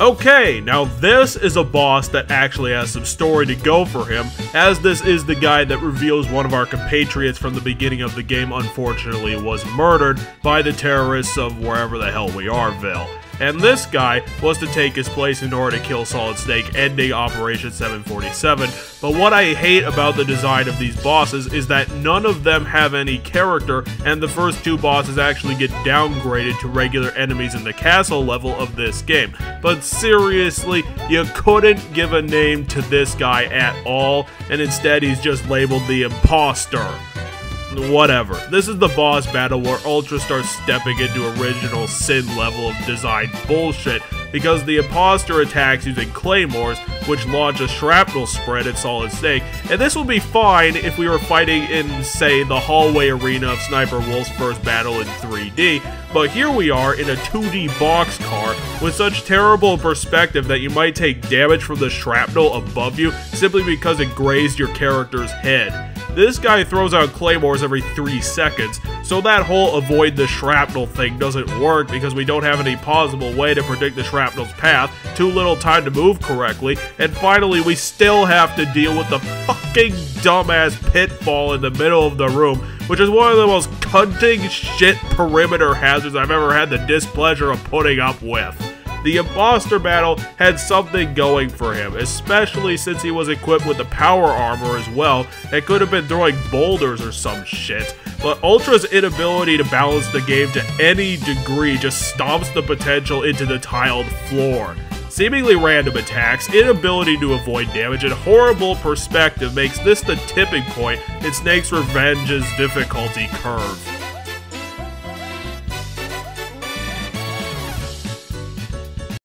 Okay, now this is a boss that actually has some story to go for him, as this is the guy that reveals one of our compatriots from the beginning of the game unfortunately was murdered by the terrorists of wherever the hell we are, Ville. And this guy was to take his place in order to kill Solid Snake, ending Operation 747. But what I hate about the design of these bosses is that none of them have any character, and the first two bosses actually get downgraded to regular enemies in the castle level of this game. But seriously, you couldn't give a name to this guy at all, and instead he's just labeled the Imposter. Whatever. This is the boss battle where Ultra starts stepping into original Sin level of design bullshit, because the Imposter attacks using claymores, which launch a shrapnel spread at Solid Snake, and this would be fine if we were fighting in, say, the hallway arena of Sniper Wolf's first battle in 3D, but here we are in a 2D boxcar with such terrible perspective that you might take damage from the shrapnel above you simply because it grazed your character's head. This guy throws out claymores every 3 seconds, so that whole avoid the shrapnel thing doesn't work because we don't have any possible way to predict the shrapnel's path, too little time to move correctly, and finally we still have to deal with the fucking dumbass pitfall in the middle of the room, which is one of the most cunting shit perimeter hazards I've ever had the displeasure of putting up with. The Imposter battle had something going for him, especially since he was equipped with the power armor as well, and could have been throwing boulders or some shit. But Ultra's inability to balance the game to any degree just stomps the potential into the tiled floor. Seemingly random attacks, inability to avoid damage, and horrible perspective makes this the tipping point in Snake's Revenge's difficulty curve.